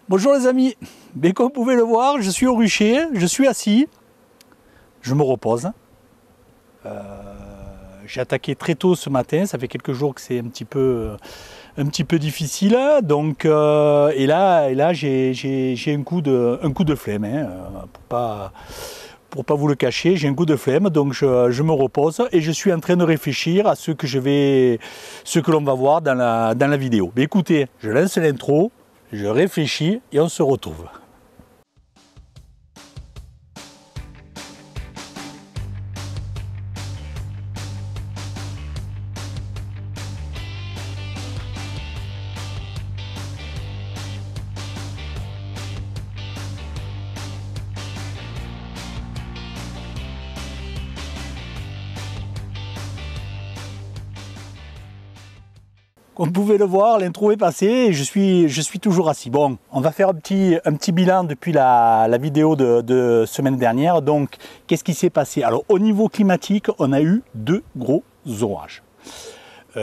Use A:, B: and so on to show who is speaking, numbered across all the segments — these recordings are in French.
A: Bonjour les amis, mais comme vous pouvez le voir, je suis au rucher, je suis assis, je me repose. J'ai attaqué très tôt ce matin, ça fait quelques jours que c'est un petit peu difficile, donc et là j'ai un coup de flemme, hein, pour pas vous le cacher, j'ai un coup de flemme, donc je me repose et je suis en train de réfléchir à ce que l'on va voir dans la vidéo. Mais écoutez, je lance l'intro. Je réfléchis et on se retrouve. Comme vous pouvez le voir, l'intro est passée et je suis toujours assis. Bon, on va faire un petit bilan depuis la vidéo de semaine dernière. Donc, qu'est-ce qui s'est passé? Alors, au niveau climatique, on a eu 2 gros orages. On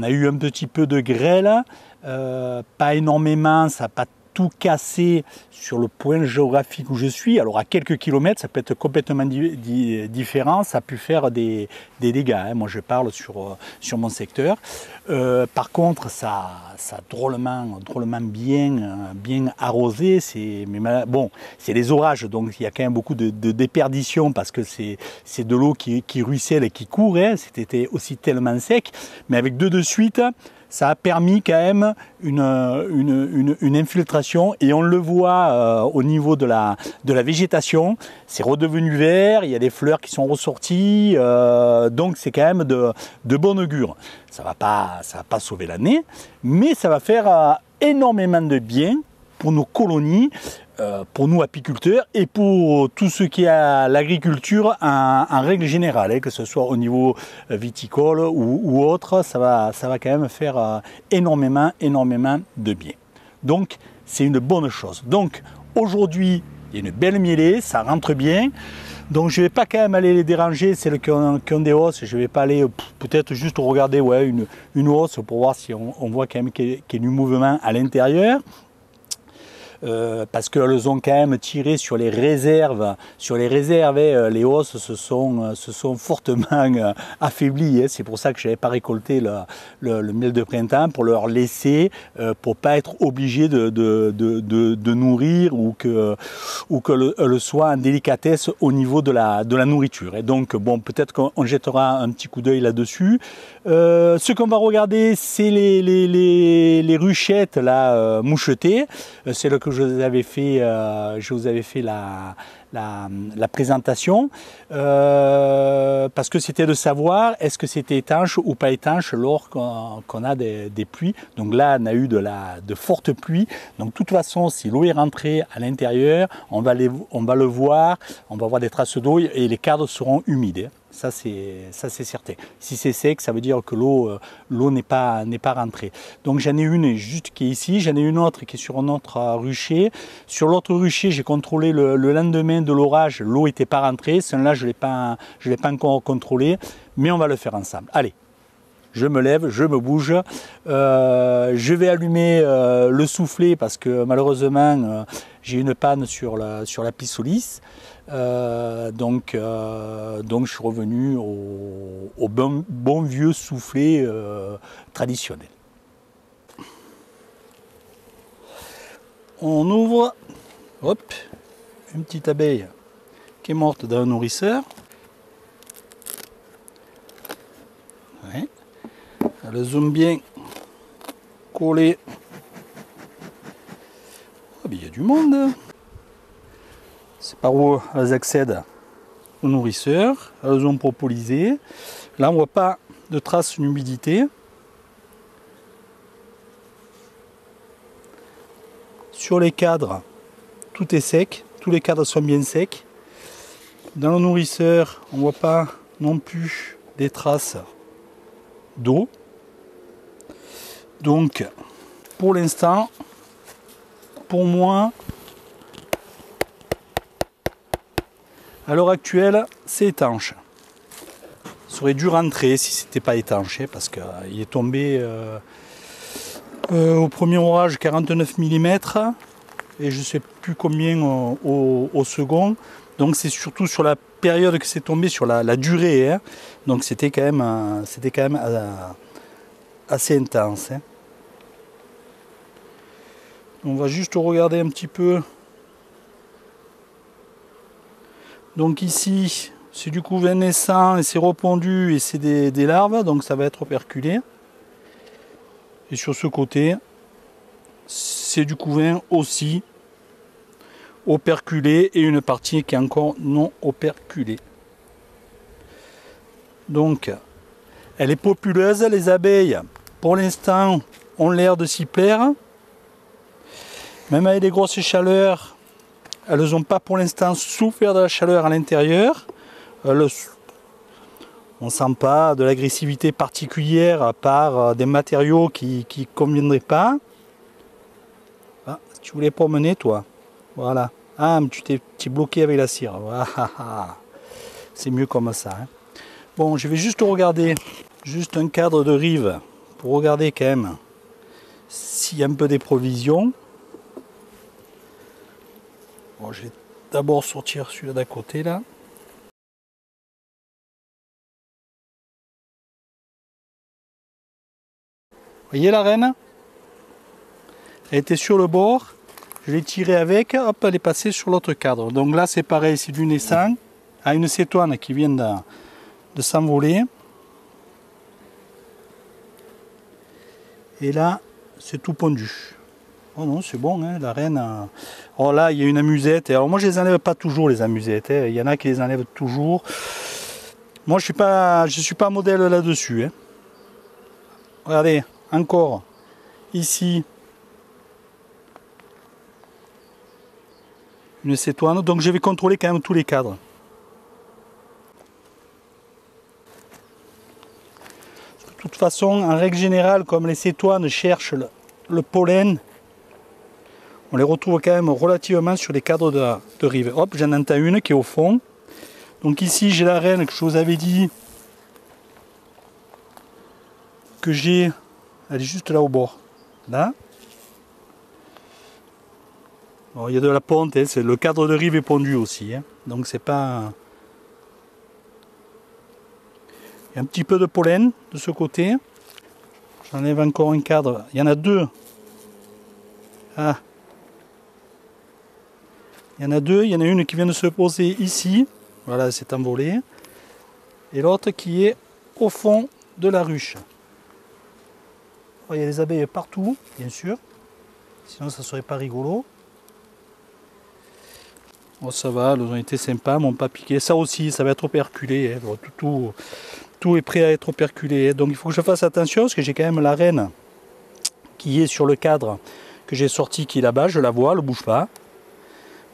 A: a eu un petit peu de grêle, pas énormément, ça n'a pas tout cassé sur le point géographique où je suis. Alors à quelques kilomètres, ça peut être complètement différent, ça a pu faire des dégâts, hein. Moi je parle sur mon secteur. Par contre, ça a drôlement bien arrosé. Bon, c'est les orages, donc il y a quand même beaucoup de déperdition parce que c'est de l'eau qui ruisselle et qui court, hein. C'était aussi tellement sec, mais avec 2 de suite, ça a permis quand même une infiltration et on le voit au niveau de la végétation, c'est redevenu vert, il y a des fleurs qui sont ressorties, donc c'est quand même de bon augure. Ça va pas sauver l'année, mais ça va faire énormément de bien pour nos colonies, pour nous apiculteurs et pour tout ce qui est à l'agriculture en règle générale, hein, que ce soit au niveau viticole ou autre, ça va quand même faire énormément de bien. Donc c'est une bonne chose. Donc aujourd'hui il y a une belle mielée, ça rentre bien. Donc je ne vais pas quand même aller les déranger, celles qui ont des hausses, je ne vais pas aller peut-être juste regarder une hausse pour voir si on voit quand même qu'il y a du mouvement à l'intérieur. Parce qu'elles ont quand même tiré sur les réserves. Les hausses se sont fortement affaiblies. Hein. C'est pour ça que je n'avais pas récolté le miel de printemps, pour leur laisser, pour pas être obligé de nourrir ou qu'elles soient en délicatesse au niveau de la nourriture. Et donc bon, peut-être qu'on jettera un petit coup d'œil là-dessus. Ce qu'on va regarder, c'est les ruchettes là, mouchetées. C'est là que je vous avais fait la présentation, parce que c'était de savoir est-ce que c'était étanche ou pas étanche lors qu'on a des pluies. Donc là on a eu de fortes pluies, donc de toute façon si l'eau est rentrée à l'intérieur, on va le voir, on va voir des traces d'eau et les cadres seront humides. Ça c'est certain. Si c'est sec, ça veut dire que l'eau n'est pas rentrée. Donc j'en ai une juste qui est ici, j'en ai une autre qui est sur un autre rucher. Sur l'autre rucher, j'ai contrôlé le lendemain de l'orage, l'eau n'était pas rentrée. Celle-là, je l'ai pas encore contrôlé, mais on va le faire ensemble. Allez, je me lève, je me bouge. Je vais allumer le soufflet parce que malheureusement, j'ai une panne sur la pissolis. Donc je suis revenu au bon vieux soufflet traditionnel. On ouvre, hop, une petite abeille qui est morte dans un nourrisseur. Ouais. Elle zoome bien collée. Oh, il y a du monde. C'est par où elles accèdent au nourrisseur. Elles ont propolisé. Là, on ne voit pas de traces d'humidité. Sur les cadres, tout est sec. Tous les cadres sont bien secs. Dans le nourrisseur, on ne voit pas non plus des traces d'eau. Donc, pour l'instant, pour moi, à l'heure actuelle, c'est étanche. Ça aurait dû rentrer si c'était pas étanche, parce qu'il est tombé Au premier orage 49 mm et je ne sais plus combien au second. Donc c'est surtout sur la période que c'est tombé, sur la durée. Hein. Donc c'était quand même assez intense. Hein. On va juste regarder un petit peu. Donc ici c'est du couvain naissant et c'est repondu et c'est des larves, donc ça va être operculé. Et sur ce côté, c'est du couvain aussi operculé et une partie qui est encore non operculée. Donc, elle est populeuse, les abeilles, pour l'instant, ont l'air de s'y plaire. Même avec les grosses chaleurs, elles n'ont pas pour l'instant souffert de la chaleur à l'intérieur. On ne sent pas de l'agressivité particulière par des matériaux qui ne conviendraient pas. Ah, tu voulais promener toi. Voilà. Ah, mais tu t'es bloqué avec la cire. Ah, c'est mieux comme ça. Hein. Bon, je vais juste regarder, juste un cadre de rive, pour regarder quand même s'il y a un peu des provisions. Bon, je vais d'abord sortir celui-là d'à côté, là. Vous voyez la reine? Elle était sur le bord. Je l'ai tirée avec, hop, elle est passée sur l'autre cadre. Donc là, c'est pareil, c'est du naissant, à une cétoine qui vient de s'envoler. Et là, c'est tout pondu. Oh non, c'est bon, hein, la reine. Oh là, il y a une amusette. Alors moi, je les enlève pas toujours, les amusettes. Hein. Il y en a qui les enlèvent toujours. Moi, je suis pas modèle là-dessus. Hein. Regardez, encore ici. Une cétoine, donc je vais contrôler quand même tous les cadres. De toute façon, en règle générale, comme les cétoines cherchent le pollen, on les retrouve quand même relativement sur les cadres de rive. Hop, j'en entends une qui est au fond. Donc ici, j'ai la reine que je vous avais dit que j'ai. Elle est juste là au bord. Là. Bon, il y a de la ponte, hein, le cadre de rive est pondu aussi, hein, donc c'est pas... Il y a un petit peu de pollen de ce côté. J'enlève encore un cadre, il y en a deux. Ah. Il y en a deux, il y en a une qui vient de se poser ici, voilà, c'est envolé, et l'autre qui est au fond de la ruche. Oh, il y a des abeilles partout, bien sûr, sinon ça serait pas rigolo. Oh, ça va, elles ont été sympas, m'ont pas piqué. Ça aussi, ça va être operculé. Hein. Tout est prêt à être operculé. Donc il faut que je fasse attention parce que j'ai quand même la reine qui est sur le cadre que j'ai sorti, qui est là-bas. Je la vois, elle ne bouge pas.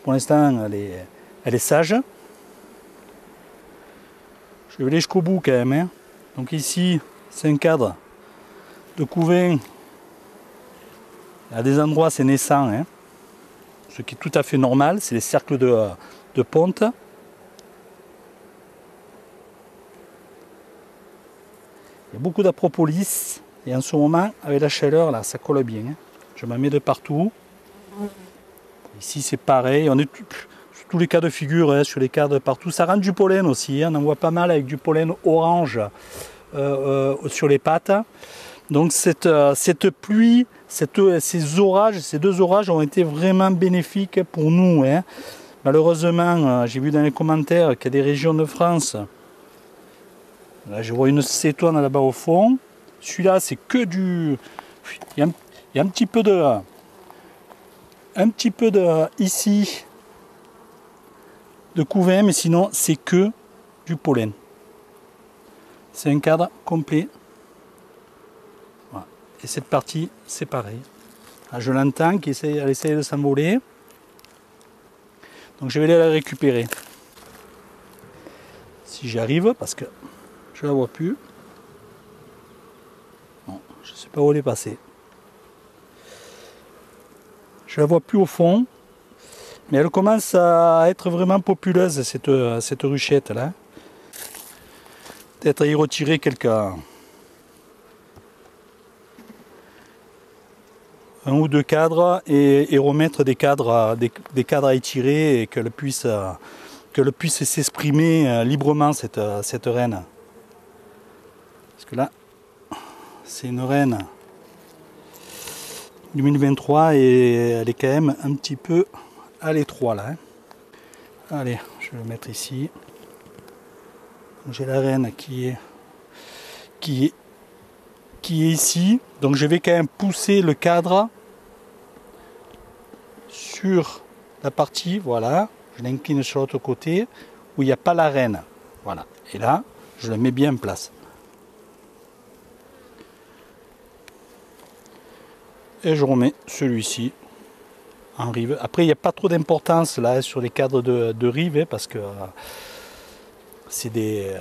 A: Pour l'instant, elle est sage. Je vais aller jusqu'au bout quand même. Hein. Donc ici, c'est un cadre de couvain. À des endroits, c'est naissant. Hein. Ce qui est tout à fait normal, c'est les cercles de ponte. Il y a beaucoup d'apropolis et en ce moment, avec la chaleur, là, ça colle bien. Hein. Je m'en mets de partout. Ici, c'est pareil. On est sur tous les cas de figure, hein, sur les cadres partout. Ça rend du pollen aussi. Hein. On en voit pas mal avec du pollen orange sur les pattes. Donc cette pluie, ces deux orages ont été vraiment bénéfiques pour nous. Hein. Malheureusement, j'ai vu dans les commentaires qu'il y a des régions de France. Là, je vois une cétoine là-bas au fond. Celui-là, c'est que du... Il y a un petit peu de ici de couvain, mais sinon, c'est que du pollen. C'est un cadre complet. Et cette partie, c'est pareil. Là, je l'entends qu'elle essaye de s'envoler. Donc je vais aller la récupérer. Si j'y arrive, parce que je ne la vois plus. Non, je ne sais pas où elle est passée. Je ne la vois plus au fond. Mais elle commence à être vraiment populeuse, cette ruchette là. Peut-être y retirer un ou deux cadres et remettre des cadres à étirer et qu'elle puisse s'exprimer librement cette reine. Parce que là, c'est une reine 2023 et elle est quand même un petit peu à l'étroit là. Allez, je vais le mettre ici. J'ai la reine qui est ici. Donc je vais quand même pousser le cadre sur la partie, voilà. Je l'incline sur l'autre côté où il n'y a pas la reine. Voilà. Et là, je le mets bien en place. Et je remets celui-ci en rive. Après, il n'y a pas trop d'importance là sur les cadres de rive parce que c'est des.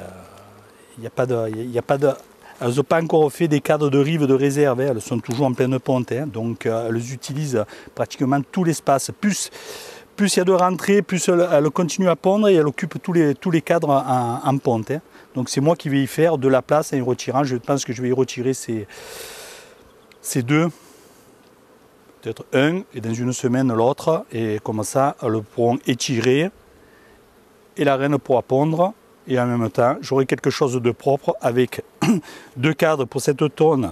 A: Il n'y a pas de. Elles n'ont pas encore fait des cadres de rive de réserve, elles sont toujours en pleine ponte, donc elles utilisent pratiquement tout l'espace. Plus il y a de rentrées, plus elles continuent à pondre et elles occupent tous les cadres en ponte. Donc c'est moi qui vais y faire de la place en y retirant. Je pense que je vais y retirer ces deux, peut-être un, et dans une semaine l'autre, et comme ça elles pourront étirer et la reine pourra pondre. Et en même temps, j'aurai quelque chose de propre avec deux cadres pour cette tonne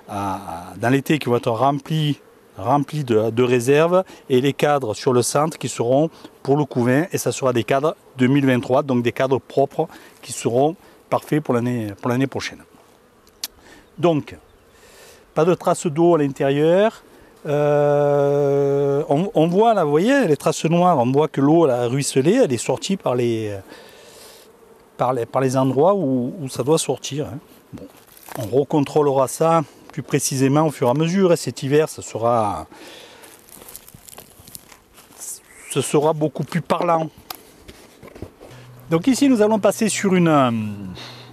A: dans l'été qui vont être remplis de réserve et les cadres sur le centre qui seront pour le couvain et ça sera des cadres 2023, donc des cadres propres qui seront parfaits pour l'année prochaine. Donc, pas de traces d'eau à l'intérieur. On voit là, vous voyez, les traces noires, on voit que l'eau a ruisselé, elle est sortie par les endroits où ça doit sortir. Bon, on recontrôlera ça plus précisément au fur et à mesure. Et cet hiver, ce sera beaucoup plus parlant. Donc ici, nous allons passer sur une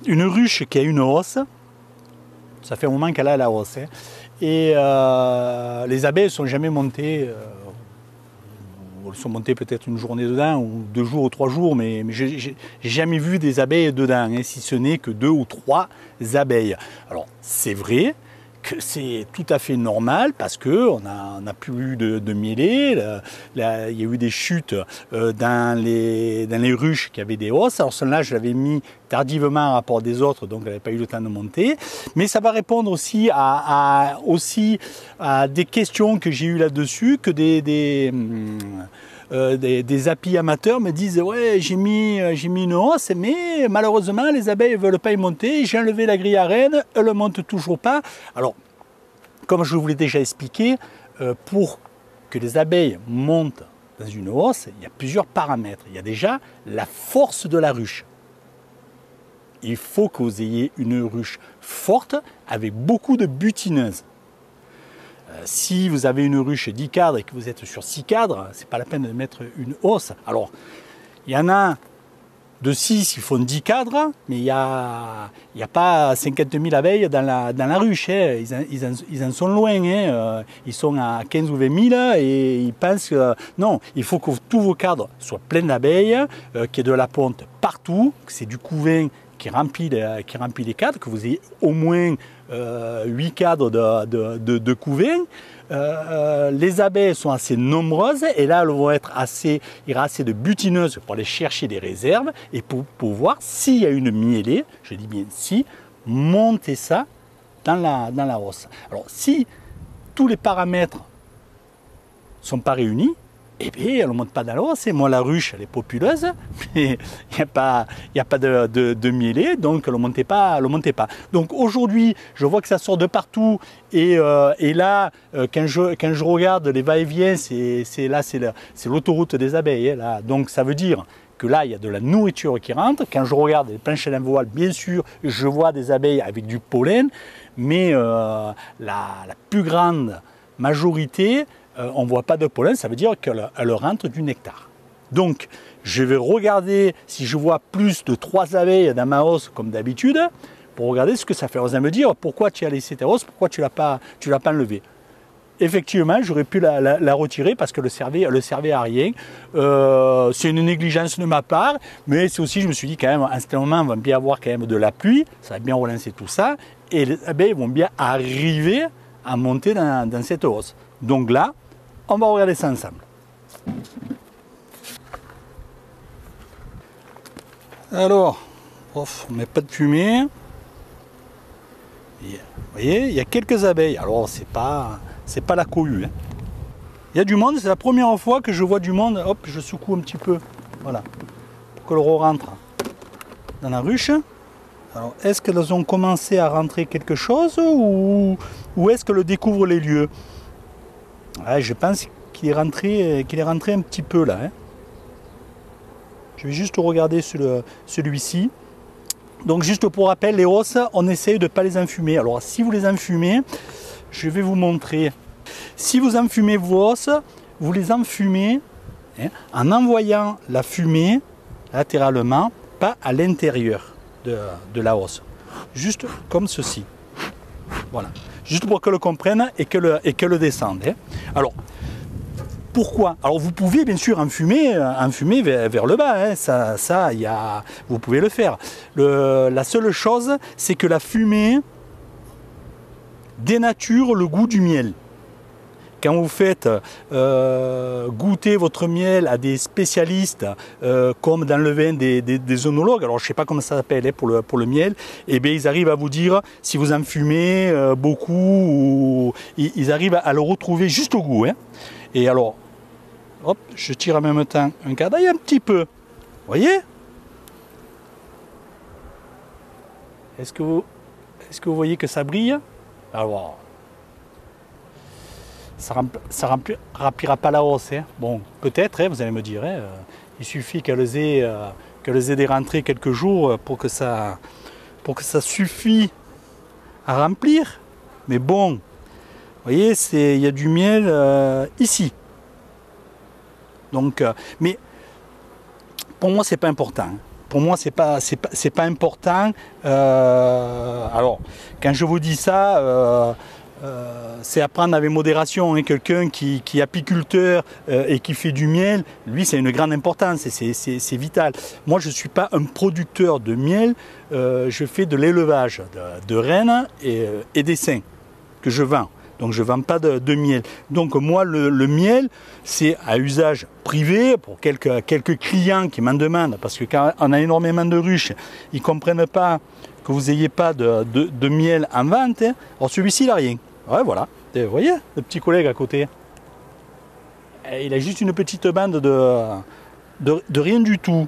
A: ruche qui a une hausse. Ça fait un moment qu'elle a la hausse. Et les abeilles ne sont jamais montées. Elles sont montées peut-être une journée dedans, ou 2 jours ou 3 jours, mais j'ai jamais vu des abeilles dedans, si ce n'est que 2 ou 3 abeilles. Alors c'est vrai que c'est tout à fait normal parce qu'on n'a plus eu de mielés, il y a eu des chutes dans les ruches qui avaient des hausses. Alors celle-là, je l'avais mis tardivement en rapport des autres, donc elle n'avait pas eu le temps de monter. Mais ça va répondre aussi à des questions que j'ai eues là-dessus, que des apis amateurs me disent ouais j'ai mis une hausse mais malheureusement les abeilles ne veulent pas y monter, j'ai enlevé la grille à reine, elles ne montent toujours pas. Alors comme je vous l'ai déjà expliqué, pour que les abeilles montent dans une hausse, il y a plusieurs paramètres. Il y a déjà la force de la ruche. Il faut que vous ayez une ruche forte avec beaucoup de butineuses. Si vous avez une ruche 10 cadres et que vous êtes sur 6 cadres, c'est pas la peine de mettre une hausse. Alors, il y en a de 6 qui font 10 cadres, mais il n'y a pas 50 000 abeilles dans la ruche. Ils en sont loin. Ils sont à 15 ou 20 000 et ils pensent que non, il faut que tous vos cadres soient pleins d'abeilles, qu'il y ait de la ponte partout, que c'est du couvain qui remplit les cadres, que vous ayez au moins 8 cadres de couvain. Les abeilles sont assez nombreuses et là elles vont être il y aura assez de butineuses pour aller chercher des réserves et pour voir s'il y a une mielée, je dis bien si, monter ça dans la hausse. Alors si tous les paramètres ne sont pas réunis, eh bien, elle ne monte pas dans la hausse. Moi, la ruche, elle est populeuse, mais il n'y a pas de mielée, donc elle ne montait pas. Donc aujourd'hui, je vois que ça sort de partout. Et là, quand je regarde les va-et-vient, c'est l'autoroute des abeilles. Là. Donc ça veut dire que là, il y a de la nourriture qui rentre. Quand je regarde les planches à l'envol, bien sûr, je vois des abeilles avec du pollen, mais la plus grande majorité, on ne voit pas de pollen, ça veut dire qu'elle rentre du nectar. Donc, je vais regarder si je vois plus de 3 abeilles dans ma hausse comme d'habitude, pour regarder ce que ça fait. Vous allez me dire pourquoi tu as laissé ta hausse, pourquoi tu ne l'as pas enlevée. Effectivement, j'aurais pu la retirer parce que le servait à rien. C'est une négligence de ma part, mais c'est aussi, je me suis dit quand même, à ce moment, on va bien avoir quand même de la pluie, ça va bien relancer tout ça, et les abeilles vont bien arriver à monter dans cette hausse. Donc là, on va regarder ça ensemble. Alors, on ne met pas de fumée. Vous voyez, il y a quelques abeilles. Alors, c'est pas la cohue. Hein. Il y a du monde, c'est la première fois que je vois du monde. Hop, je secoue un petit peu. Voilà. Pour que l'eau rentre dans la ruche. Alors, est-ce qu'elles ont commencé à rentrer quelque chose ou est-ce qu'elles découvrent les lieux? Ouais, je pense qu'il est rentré un petit peu là. Hein. Je vais juste regarder celui-ci. Donc juste pour rappel, les hausses, on essaye de ne pas les enfumer. Alors si vous les enfumez, je vais vous montrer. Si vous enfumez vos hausses, vous les enfumez hein, en envoyant la fumée latéralement, pas à l'intérieur de la hausse. Juste comme ceci. Voilà. Juste pour qu'elle comprenne et qu'elle descende. Hein. Alors, pourquoi? Alors vous pouvez bien sûr enfumer vers le bas, hein. Vous pouvez le faire. La seule chose, c'est que la fumée dénature le goût du miel. Quand vous faites goûter votre miel à des spécialistes, comme dans le vin des œnologues, alors je ne sais pas comment ça s'appelle hein, pour le miel, et bien ils arrivent à vous dire si vous en fumez beaucoup, ils arrivent à le retrouver juste au goût. Hein. Et alors, hop, je tire en même temps un quart d'œil un petit peu. Vous voyez? Est-ce que vous voyez que ça brille? Alors, ça ne remplira pas la hausse. Hein. Bon, peut-être, hein, vous allez me dire. Hein, il suffit qu'elles aient des rentrées quelques jours pour que ça suffise à remplir. Mais bon, vous voyez, il y a du miel ici. Donc, mais pour moi, c'est pas important. Pour moi, c'est pas important. Alors, quand je vous dis ça, c'est à prendre avec modération. Hein. Quelqu'un qui est apiculteur et qui fait du miel, lui, c'est une grande importance. C'est vital. Moi, je ne suis pas un producteur de miel. Je fais de l'élevage de rennes et d'essaims que je vends. Donc je ne vends pas de miel. Donc moi le miel c'est à usage privé pour quelques clients qui m'en demandent parce que quand on a énormément de ruches, ils ne comprennent pas que vous n'ayez pas de miel en vente. Hein. Alors celui-ci il n'a rien. Ouais voilà. Et vous voyez le petit collègue à côté. Et il a juste une petite bande de rien du tout.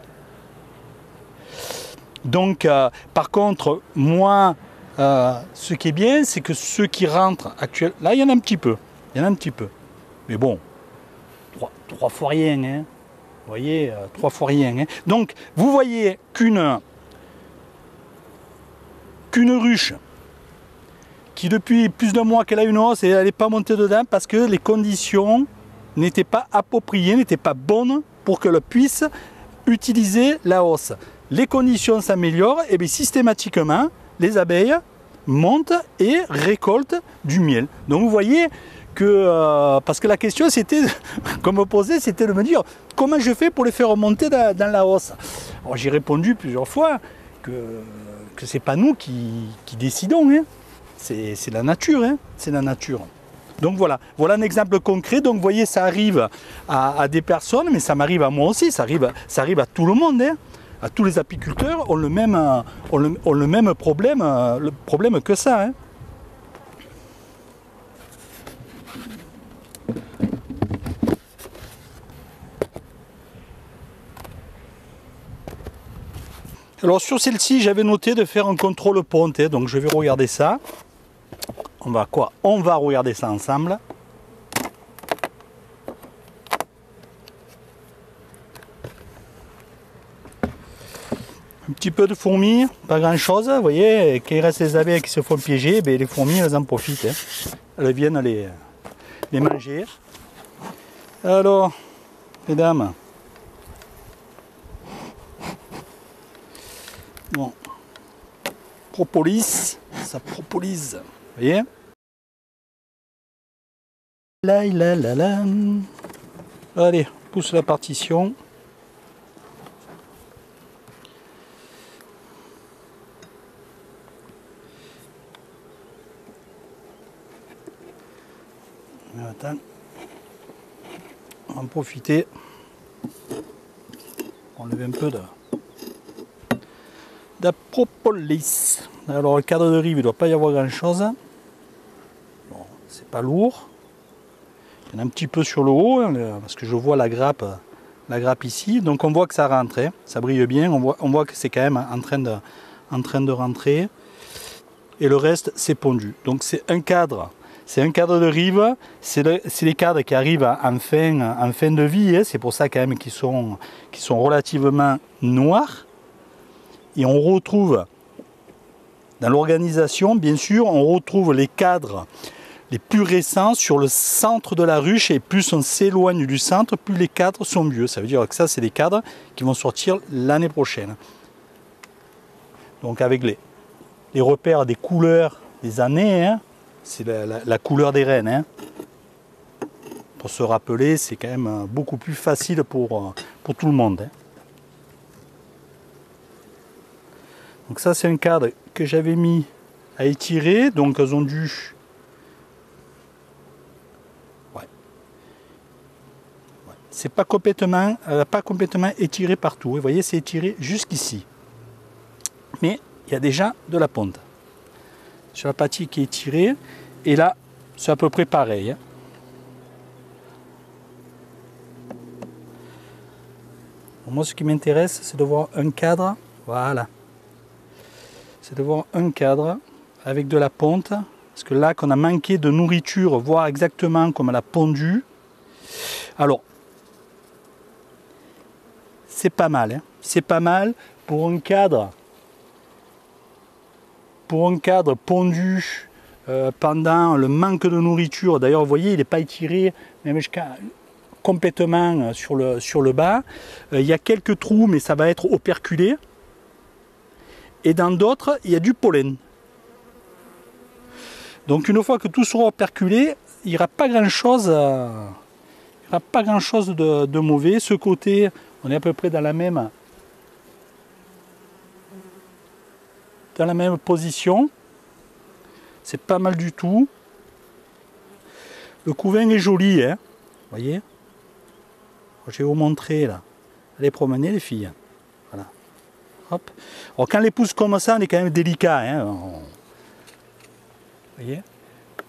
A: Donc par contre moi ce qui est bien, c'est que ceux qui rentrent actuellement, là il y en a un petit peu, mais bon, trois fois rien, hein. Vous voyez, 3 fois rien. Hein. Donc vous voyez qu'une ruche qui depuis plus d'un mois qu'elle a une hausse et elle n'est pas montée dedans parce que les conditions n'étaient pas appropriées, n'étaient pas bonnes pour qu'elle puisse utiliser la hausse. Les conditions s'améliorent et bien systématiquement les abeilles montent et récoltent du miel. Donc vous voyez que, parce que la question c'était, qu'on me posait, c'était de me dire comment je fais pour les faire monter dans la hausse. Alors j'ai répondu plusieurs fois que c'est pas nous qui décidons, hein. C'est la nature, hein. C'est la nature. Donc voilà un exemple concret. Donc vous voyez, ça arrive à des personnes, mais ça m'arrive à moi aussi, ça arrive à tout le monde, hein. À tous les apiculteurs ont le même problème, le problème que ça. Hein. Alors sur celle-ci, j'avais noté de faire un contrôle ponte, hein, donc je vais regarder ça. On va regarder ça ensemble. Un petit peu de fourmis, pas grand chose, vous voyez, quand il reste les abeilles qui se font piéger, ben les fourmis elles en profitent, hein. Elles viennent les manger. Alors, mesdames, bon, propolis, ça propolise, vous voyez. Allez, pousse la partition. Attends. On va en profiter. Enlever un peu de propolis. Alors le cadre de rive, il ne doit pas y avoir grand chose. Bon, c'est pas lourd. Il y en a un petit peu sur le haut, hein, parce que je vois la grappe ici. Donc on voit que ça rentre, hein, ça brille bien. On voit que c'est quand même en train de rentrer. Et le reste, c'est pondu. Donc c'est un cadre. C'est un cadre de rive. C'est les cadres qui arrivent en fin de vie. Hein. C'est pour ça quand même qu'ils sont relativement noirs. Et on retrouve dans l'organisation, bien sûr, on retrouve les cadres les plus récents sur le centre de la ruche, et plus on s'éloigne du centre, plus les cadres sont vieux. Ça veut dire que ça, c'est des cadres qui vont sortir l'année prochaine. Donc avec les repères des couleurs des années, hein, c'est la couleur des rennes. Hein. Pour se rappeler, c'est quand même beaucoup plus facile pour tout le monde. Hein. Donc ça, c'est un cadre que j'avais mis à étirer, donc elles ont dû... C'est pas complètement étiré partout. Vous voyez, c'est étiré jusqu'ici. Mais il y a déjà de la ponte. Sur la partie qui est étirée. Et là, c'est à peu près pareil. Hein. Moi, ce qui m'intéresse, c'est de voir un cadre. Voilà. C'est de voir un cadre avec de la ponte. Parce que là, qu'on a manqué de nourriture, voir exactement comme elle a pondu. Alors, c'est pas mal, hein. C'est pas mal pour un cadre pondu pendant le manque de nourriture. D'ailleurs, vous voyez, il n'est pas étiré même complètement sur le bas. Il y a quelques trous, mais ça va être operculé. Et dans d'autres, il y a du pollen. Donc une fois que tout sera operculé, il n'y aura pas grand-chose de mauvais. Ce côté, on est à peu près dans la même position. C'est pas mal du tout. Le couvain est joli, hein. Vous voyez. Je vais vous montrer là. Allez promener les filles. Voilà. Hop. Alors quand les pousse comme ça, on est quand même délicat. Hein. Vous voyez.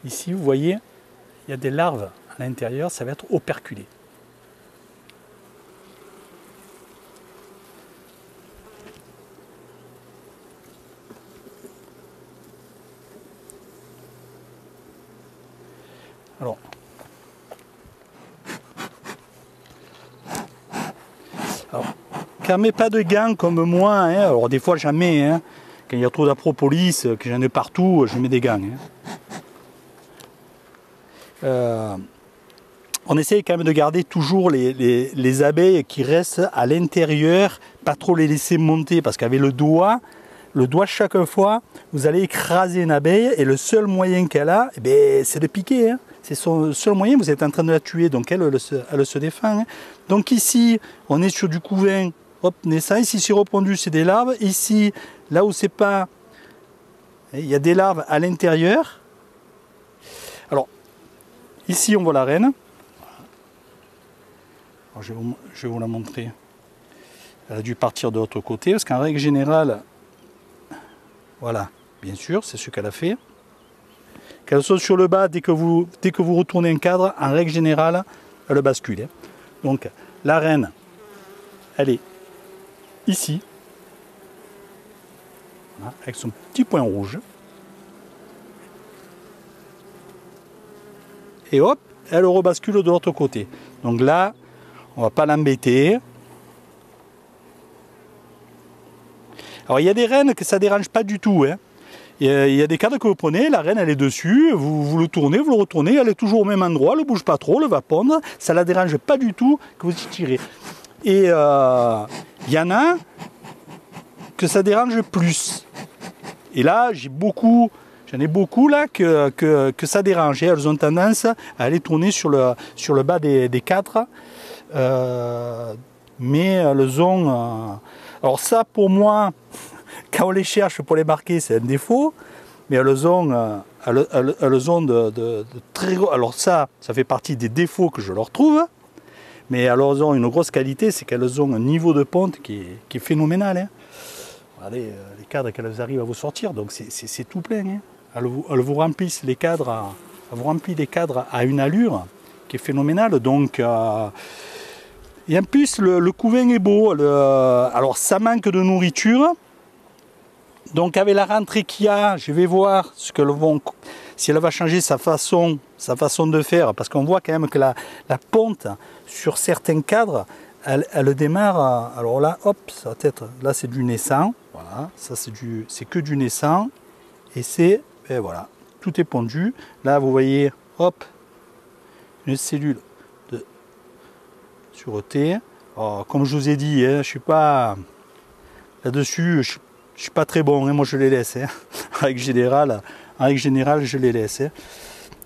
A: Ici, vous voyez, il y a des larves à l'intérieur, ça va être operculé. Alors, quand on met pas de gants comme moi, hein, alors des fois j'en mets, hein, quand il y a trop d'apropolis, que j'en ai partout, je mets des gants. Hein. On essaye quand même de garder toujours les abeilles qui restent à l'intérieur, pas trop les laisser monter, parce qu'avec le doigt, chaque fois, vous allez écraser une abeille, et le seul moyen qu'elle a, eh ben, c'est de piquer. Hein. C'est son seul moyen, vous êtes en train de la tuer, donc elle se défend. Hein. Donc ici, on est sur du couvain, hop, naissant. Ici, c'est repondu, c'est des larves. Ici, là où c'est pas, il y a des larves à l'intérieur. Alors, ici, on voit la reine. Alors, je vais vous la montrer. Elle a dû partir de l'autre côté, parce qu'en règle générale, voilà, bien sûr, c'est ce qu'elle a fait. Qu'elle saute sur le bas, dès que vous retournez un cadre, en règle générale, elle bascule. Hein. Donc, la reine, elle est ici, voilà, avec son petit point rouge. Et hop, elle rebascule de l'autre côté. Donc là, on ne va pas l'embêter. Alors, il y a des reines que ça ne dérange pas du tout. Hein. Il y a des cadres que vous prenez, la reine elle est dessus, vous le tournez, vous le retournez, elle est toujours au même endroit, elle ne bouge pas trop, elle va pondre, ça ne la dérange pas du tout que vous y tirez. Et il y en a que ça dérange plus. Et là, j'en ai beaucoup là que ça dérange. Elles ont tendance à aller tourner sur le bas des cadres. Mais elles ont... alors ça, pour moi, quand on les cherche pour les marquer, c'est un défaut. mais elles ont de très gros... Alors ça fait partie des défauts que je leur trouve, mais elles ont une grosse qualité, c'est qu'elles ont un niveau de ponte qui est phénoménal. Hein. Regardez les cadres qu'elles arrivent à vous sortir, donc c'est tout plein. Hein. Elles vous remplissent les cadres, elles vous remplissent les cadres à une allure qui est phénoménale. Donc, et en plus, le couvain est beau. Alors, ça manque de nourriture. Donc, avec la rentrée qu'il y a, je vais voir si elle va changer sa façon de faire. Parce qu'on voit quand même que la ponte sur certains cadres, elle démarre. Alors là, hop, ça va être, là c'est du naissant. Voilà, ça c'est que du naissant. Et voilà, tout est pondu. Là, vous voyez, hop, une cellule de sûreté. Alors, comme je vous ai dit, hein, je suis pas là-dessus, je suis pas très bon. Hein, moi, je les laisse. Hein. En règle générale, je les laisse. Hein.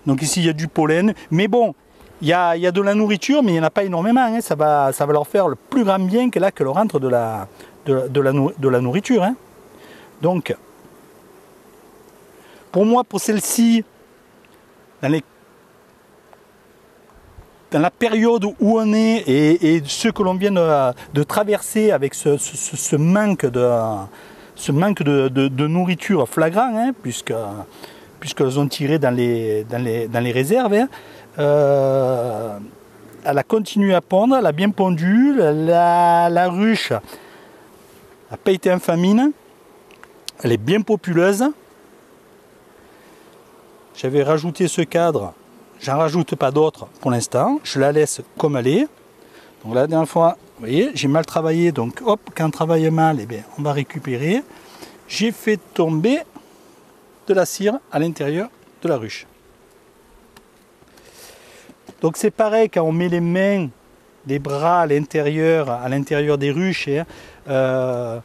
A: Donc ici, il y a du pollen. Mais bon, il y a de la nourriture, mais il n'y en a pas énormément. Hein. Ça va leur faire le plus grand bien que là que le rentre de la nourriture. Hein. Donc, pour moi, pour celle-ci, dans la période où on est et ce que l'on vient de traverser avec ce manque de nourriture flagrant, hein, puisqu'elles ont tiré dans les réserves, hein, elle a continué à pondre, elle a bien pondu, la ruche n'a pas été en famine, elle est bien populeuse. J'avais rajouté ce cadre, j'en rajoute pas d'autres pour l'instant, je la laisse comme elle est. Donc la dernière fois, vous voyez, j'ai mal travaillé, donc hop, quand on travaille mal, eh bien, on va récupérer. J'ai fait tomber de la cire à l'intérieur de la ruche. Donc c'est pareil quand on met les mains, les bras à l'intérieur des ruches. Hein,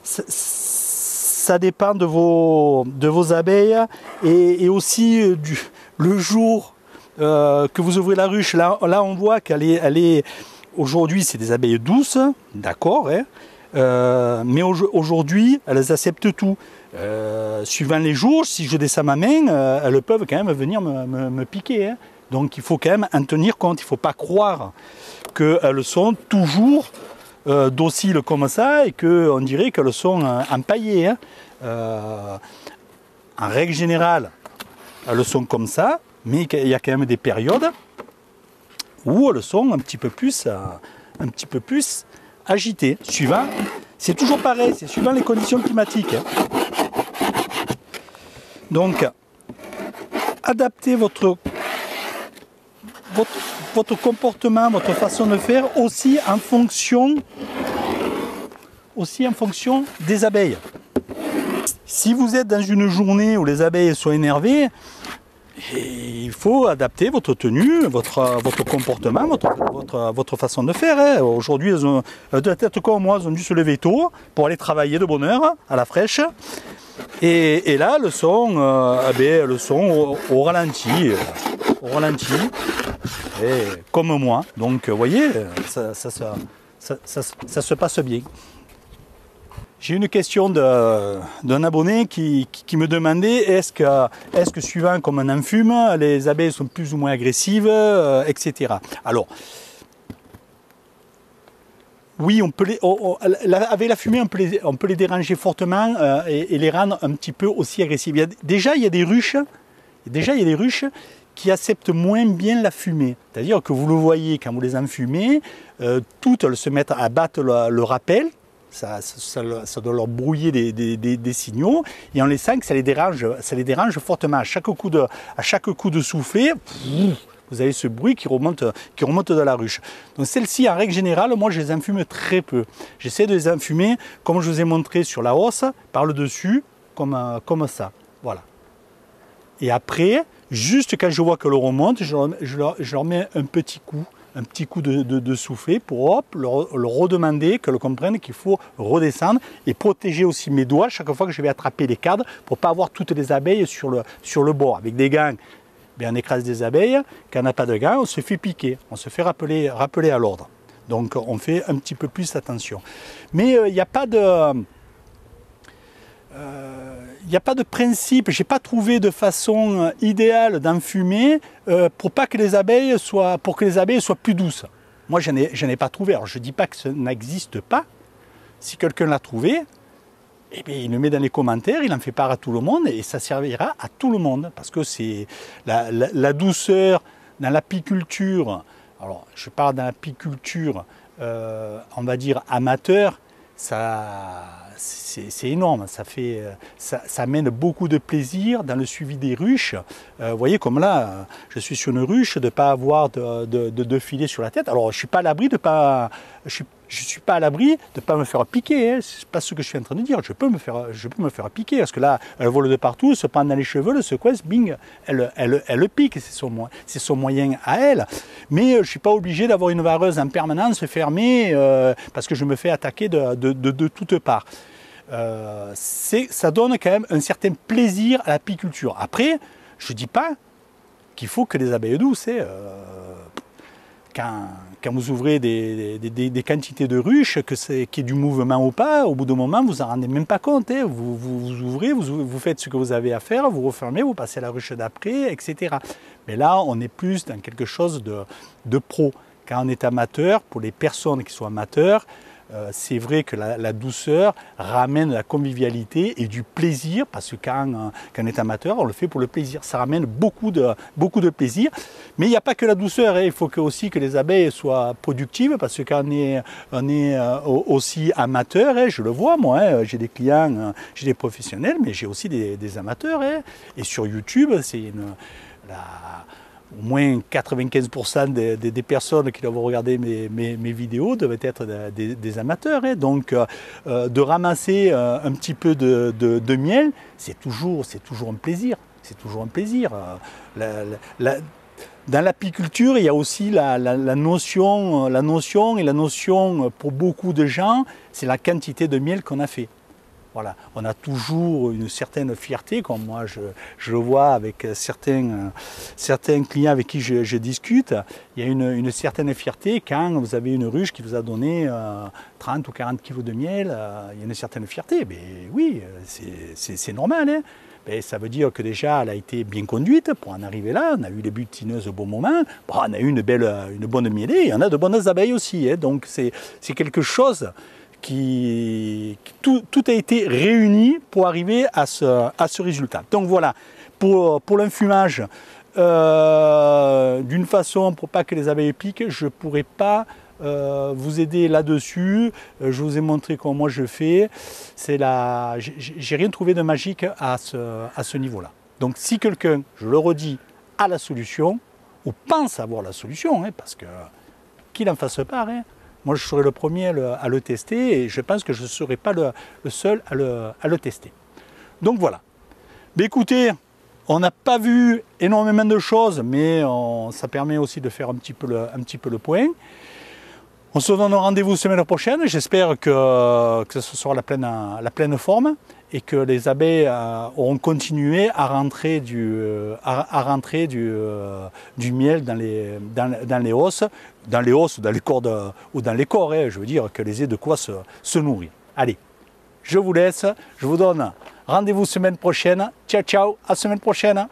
A: ça dépend de vos abeilles et aussi le jour que vous ouvrez la ruche. Là on voit qu'elle est aujourd'hui, c'est des abeilles douces, d'accord, hein, mais aujourd'hui elles acceptent tout. Suivant les jours, si je descends ma main, elles peuvent quand même venir me piquer. Hein. Donc il faut quand même en tenir compte. Il ne faut pas croire qu'elles sont toujours dociles comme ça et qu'on dirait qu'elles sont empaillées. Hein. En règle générale, elles sont comme ça, mais il y a quand même des périodes où elles sont un petit peu plus agitées. Suivant, c'est toujours pareil, c'est suivant les conditions climatiques. Hein. Donc, adaptez votre comportement, votre façon de faire aussi en fonction des abeilles. Si vous êtes dans une journée où les abeilles sont énervées, il faut adapter votre tenue, votre comportement, votre façon de faire. Hein. Aujourd'hui, elles ont de la tête comme moi, elles ont dû se lever tôt pour aller travailler de bonne heure à la fraîche. Et là, elles sont au ralenti, et comme moi. Donc, vous voyez, ça se passe bien. J'ai une question d'un abonné qui me demandait est-ce que suivant comme on en fume, les abeilles sont plus ou moins agressives, etc. Alors, oui, avec la fumée, on peut les déranger fortement et les rendre un petit peu aussi agressives. Déjà, il y a des ruches qui acceptent moins bien la fumée. C'est-à-dire que vous le voyez, quand vous les enfumez, toutes elles se mettent à battre le rappel. Ça doit leur brouiller des signaux et on les sent que ça les dérange fortement. À chaque coup de soufflet, vous avez ce bruit qui remonte de la ruche. Donc celles-ci, en règle générale, moi je les enfume très peu. J'essaie de les enfumer comme je vous ai montré sur la hausse, par le dessus, comme ça. Voilà. Et après, juste quand je vois que l'eau remonte, je leur mets un petit coup de soufflet pour leur redemander, qu'elles comprennent qu'il faut redescendre et protéger aussi mes doigts chaque fois que je vais attraper les cadres pour ne pas avoir toutes les abeilles sur le bord. Avec des gants, on écrase des abeilles. Quand on n'a pas de gants, on se fait piquer, on se fait rappeler à l'ordre. Donc on fait un petit peu plus attention. Mais il n'y a pas de... il n'y a pas de principe, je n'ai pas trouvé de façon idéale d'enfumer pour que les abeilles soient plus douces. Moi, je n'ai pas trouvé. Alors, je ne dis pas que ça n'existe pas. Si quelqu'un l'a trouvé, eh bien, il le met dans les commentaires, il en fait part à tout le monde et ça servira à tout le monde. Parce que c'est la douceur dans l'apiculture. Alors, je parle dans l'apiculture, on va dire amateur, c'est énorme, ça amène beaucoup de plaisir dans le suivi des ruches. Vous voyez, comme là, je suis sur une ruche, de ne pas avoir de filet sur la tête. Alors, je ne suis pas à l'abri de pas... Je suis pas à l'abri de ne pas me faire piquer, hein. C'est pas ce que je suis en train de dire, je peux me faire piquer, parce que là, elle vole de partout, se prend dans les cheveux, elle se coince, bing, elle pique, c'est son moyen à elle. Mais je ne suis pas obligé d'avoir une vareuse en permanence fermée, parce que je me fais attaquer de toutes parts. Ça donne quand même un certain plaisir à l'apiculture. Après, je ne dis pas qu'il faut que les abeilles douces, quand vous ouvrez des quantités de ruches, qu'il y ait du mouvement ou pas, au bout d'un moment, vous n'en rendez même pas compte. Hein. Vous ouvrez, vous faites ce que vous avez à faire, vous refermez, vous passez à la ruche d'après, etc. Mais là, on est plus dans quelque chose de pro. Quand on est amateur, pour les personnes qui sont amateurs, c'est vrai que la douceur ramène la convivialité et du plaisir, parce que quand on est amateur, on le fait pour le plaisir. Ça ramène beaucoup de plaisir. Mais il n'y a pas que la douceur, hein. Il faut aussi que les abeilles soient productives, parce que quand on est aussi amateur, hein, je le vois moi, hein, j'ai des clients, j'ai des professionnels, mais j'ai aussi des amateurs. Hein. Et sur YouTube, c'est au moins 95% des personnes qui doivent regarder mes vidéos doivent être des amateurs. Hein. Donc, de ramasser un petit peu de miel, c'est toujours un plaisir. C'est toujours un plaisir. Dans l'apiculture, il y a aussi la notion pour beaucoup de gens, c'est la quantité de miel qu'on a fait. Voilà, on a toujours une certaine fierté, comme moi je le vois avec certains clients avec qui je discute. Il y a une certaine fierté quand vous avez une ruche qui vous a donné 30 ou 40 kilos de miel. Il y a une certaine fierté. Mais oui, c'est normal. Hein. Mais ça veut dire que déjà elle a été bien conduite pour en arriver là. On a eu les butineuses au bon moment. Bon, on a eu une bonne mielée. Il y en a de bonnes abeilles aussi. Hein. Donc c'est quelque chose tout a été réuni pour arriver à ce résultat. Donc voilà, pour l'enfumage, d'une façon, pour pas que les abeilles piquent, je ne pourrais pas vous aider là-dessus. Je vous ai montré comment moi je fais. J'ai rien trouvé de magique à ce niveau-là. Donc si quelqu'un, je le redis, a la solution, ou pense avoir la solution, hein, parce que qu'il en fasse part, hein, moi, je serai le premier à le tester et je pense que je ne serai pas le seul à le tester. Donc voilà. Mais écoutez, on n'a pas vu énormément de choses, mais ça permet aussi de faire un petit peu le point. On se donne rendez-vous semaine prochaine. J'espère que ce sera la pleine forme et que les abeilles auront continué à rentrer du miel dans les hausses, dans les cordes ou dans les corps. Hein, je veux dire qu'elles aient de quoi se nourrir. Allez, je vous laisse. Je vous donne rendez-vous semaine prochaine. Ciao, ciao, à semaine prochaine.